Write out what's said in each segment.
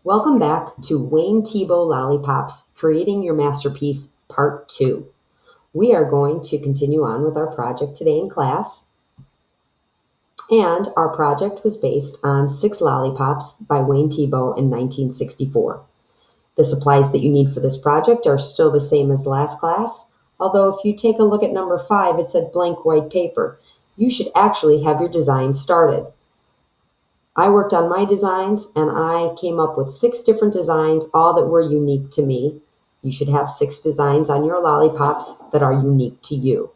Welcome back to Wayne Thiebaud Lollipops, Creating Your Masterpiece, Part 2. We are going to continue on with our project today in class. And our project was based on 6 lollipops by Wayne Thiebaud in 1964. The supplies that you need for this project are still the same as last class, although if you take a look at number 5, it said blank white paper. You should actually have your design started. I worked on my designs and I came up with 6 different designs, all that were unique to me. You should have 6 designs on your lollipops that are unique to you.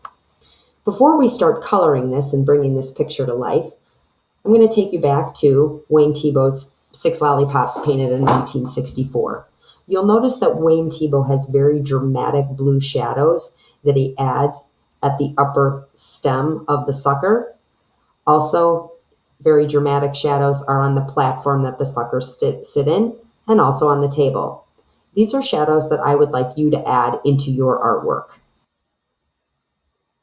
Before we start coloring this and bringing this picture to life, I'm going to take you back to Wayne Thiebaud's 6 lollipops painted in 1964. You'll notice that Wayne Thiebaud has very dramatic blue shadows that he adds at the upper stem of the sucker. Also, very dramatic shadows are on the platform that the suckers sit in and also on the table. These are shadows that I would like you to add into your artwork.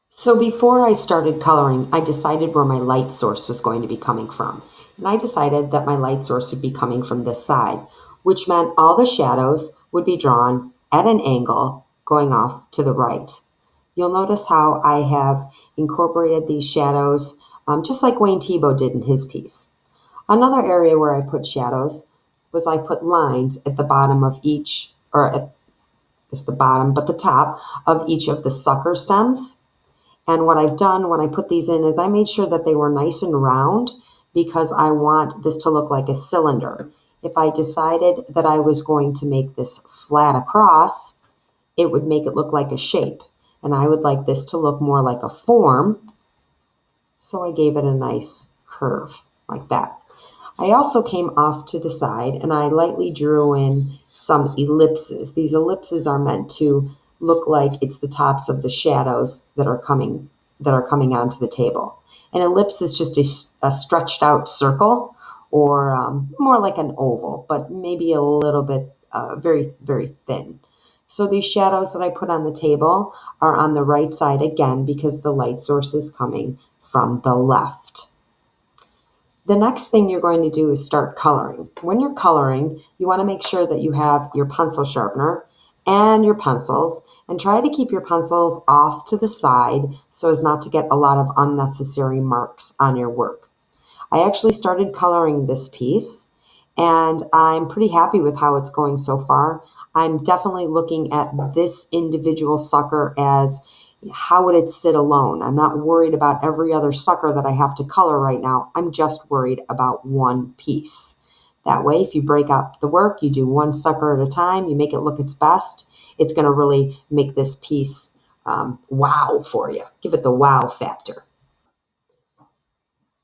So before I started coloring, I decided where my light source was going to be coming from. And I decided that my light source would be coming from this side, which meant all the shadows would be drawn at an angle going off to the right. You'll notice how I have incorporated these shadows just like Wayne Thiebaud did in his piece. Another area where I put shadows was I put lines at the bottom of each, or at just the bottom, but the top of each of the sucker stems. And what I've done when I put these in is I made sure that they were nice and round because I want this to look like a cylinder. If I decided that I was going to make this flat across, it would make it look like a shape. And I would like this to look more like a form. So I gave it a nice curve like that. I also came off to the side and I lightly drew in some ellipses. These ellipses are meant to look like it's the tops of the shadows that are coming onto the table. An ellipse is just a stretched out circle or more like an oval, but maybe a little bit very, very thin. So these shadows that I put on the table are on the right side again because the light source is coming from the left. The next thing you're going to do is start coloring. When you're coloring, you want to make sure that you have your pencil sharpener and your pencils, and try to keep your pencils off to the side so as not to get a lot of unnecessary marks on your work. I actually started coloring this piece and I'm pretty happy with how it's going so far. I'm definitely looking at this individual sucker as how would it sit alone. I'm not worried about every other sucker that I have to color right now. I'm just worried about one piece. That way, if you break up the work, you do one sucker at a time, you make it look its best, it's going to really make this piece wow for you. Give it the wow factor.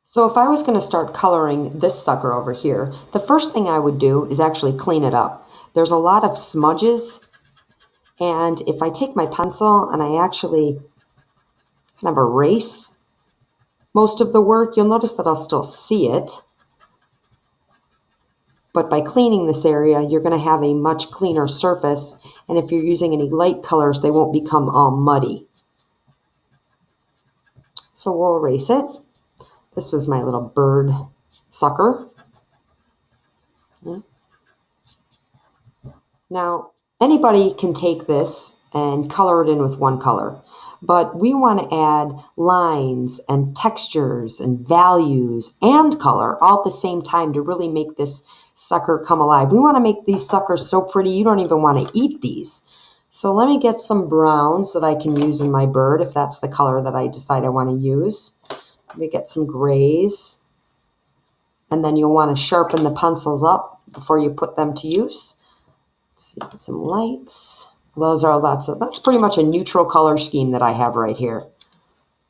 So if I was going to start coloring this sucker over here, the first thing I would do is actually clean it up. There's a lot of smudges, and if I take my pencil and I actually kind of erase most of the work, you'll notice that I'll still see it. But by cleaning this area, you're going to have a much cleaner surface, and if you're using any light colors, they won't become all muddy. So we'll erase it. This was my little bird sucker. Now, anybody can take this and color it in with one color, but we want to add lines and textures and values and color all at the same time to really make this sucker come alive. We want to make these suckers so pretty you don't even want to eat these. So let me get some browns that I can use in my bird if that's the color that I decide I want to use. Let me get some grays. And then you'll want to sharpen the pencils up before you put them to use. Let's see, get some lights. That's pretty much a neutral color scheme that I have right here.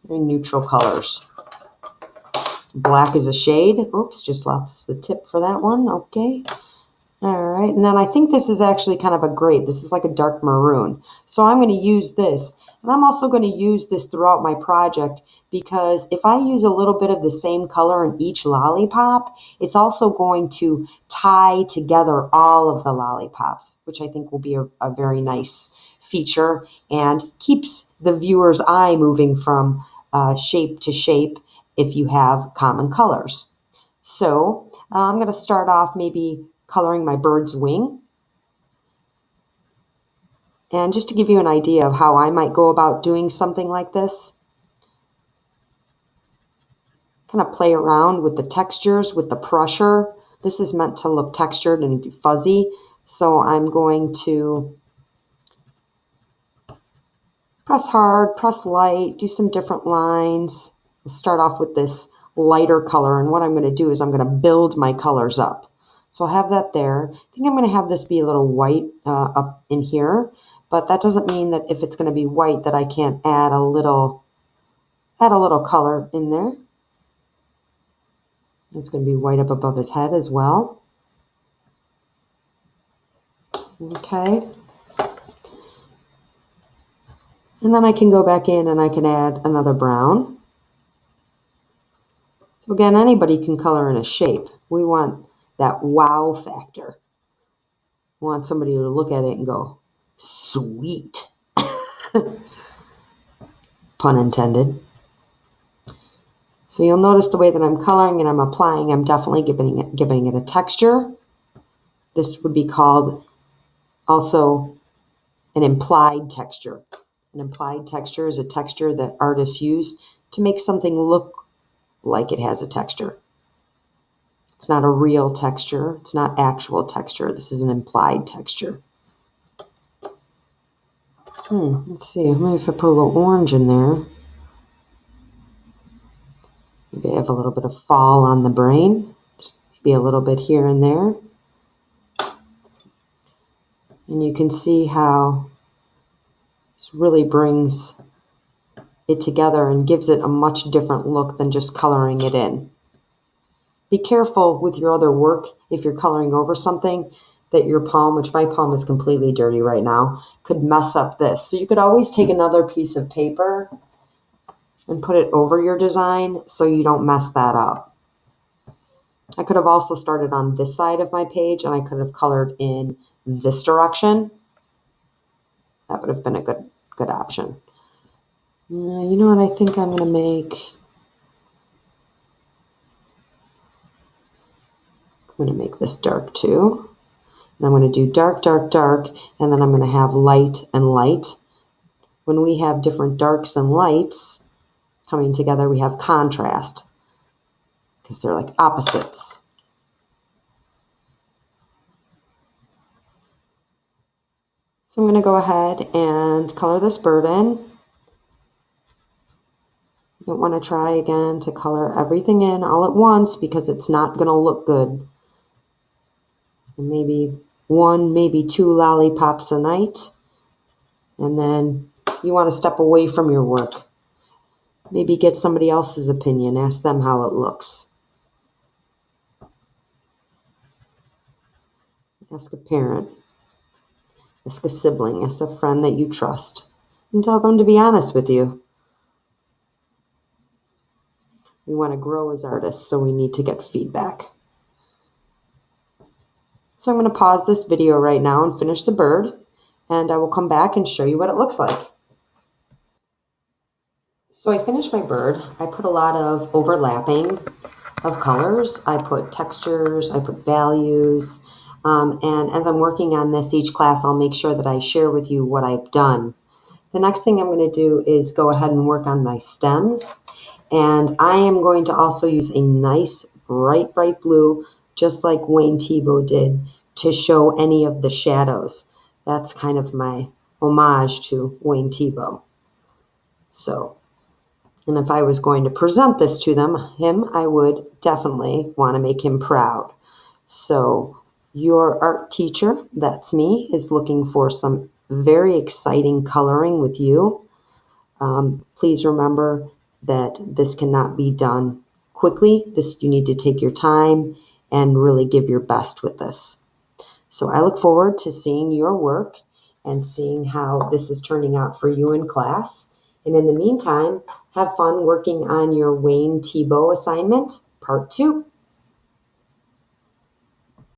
Very neutral colors. Black is a shade. Oops, just lost the tip for that one. Okay. All right, and then I think this is actually kind of a grape. This is like a dark maroon. So I'm going to use this, and I'm also going to use this throughout my project because if I use a little bit of the same color in each lollipop, it's also going to tie together all of the lollipops, which I think will be a very nice feature and keeps the viewer's eye moving from shape to shape if you have common colors. So I'm going to start off maybe coloring my bird's wing. And just to give you an idea of how I might go about doing something like this, kind of play around with the textures, with the pressure. This is meant to look textured and fuzzy, so I'm going to press hard, press light, do some different lines. We'll start off with this lighter color, and what I'm going to do is I'm going to build my colors up. So I'll have that there. I think I'm going to have this be a little white up in here, but that doesn't mean that if it's going to be white that I can't add a little color in there. It's going to be white up above his head as well. Okay. And then I can go back in and I can add another brown. So again, anybody can color in a shape. We want that wow factor. We want somebody to look at it and go, sweet. Pun intended. So you'll notice the way that I'm coloring and I'm applying, I'm definitely giving it a texture. This would be called also an implied texture. An implied texture is a texture that artists use to make something look like it has a texture. It's not a real texture. It's not actual texture. This is an implied texture. Let's see. Maybe if I put a little orange in there. Maybe I have a little bit of fall on the brain. Just maybe a little bit here and there. And you can see how this really brings it together and gives it a much different look than just coloring it in. Be careful with your other work if you're coloring over something that your palm, which my palm is completely dirty right now, could mess up this. So you could always take another piece of paper and put it over your design so you don't mess that up. I could have also started on this side of my page and I could have colored in this direction. That would have been a good option. You know what I think I'm going to make? I'm going to make this dark too. And I'm going to do dark, dark, dark, and then I'm going to have light and light. When we have different darks and lights coming together, we have contrast because they're like opposites. So I'm going to go ahead and color this bird in. You don't want to try again to color everything in all at once because it's not going to look good. And maybe one, maybe two lollipops a night. And then you want to step away from your work. Maybe get somebody else's opinion. Ask them how it looks. Ask a parent. Ask a sibling. Ask a friend that you trust. And tell them to be honest with you. We want to grow as artists, so we need to get feedback. So I'm going to pause this video right now and finish the bird. And I will come back and show you what it looks like. So I finished my bird. I put a lot of overlapping of colors. I put textures, I put values. And as I'm working on this each class, I'll make sure that I share with you what I've done. The next thing I'm going to do is go ahead and work on my stems. And I am going to also use a nice bright, bright blue, just like Wayne Thiebaud did, to show any of the shadows. That's kind of my homage to Wayne Thiebaud. So, and if I was going to present this to him, I would definitely want to make him proud. So your art teacher, that's me, is looking for some very exciting coloring with you. Please remember that this cannot be done quickly. You need to take your time and really give your best with this. So I look forward to seeing your work and seeing how this is turning out for you in class. And in the meantime, have fun working on your Wayne Thiebaud assignment, part 2.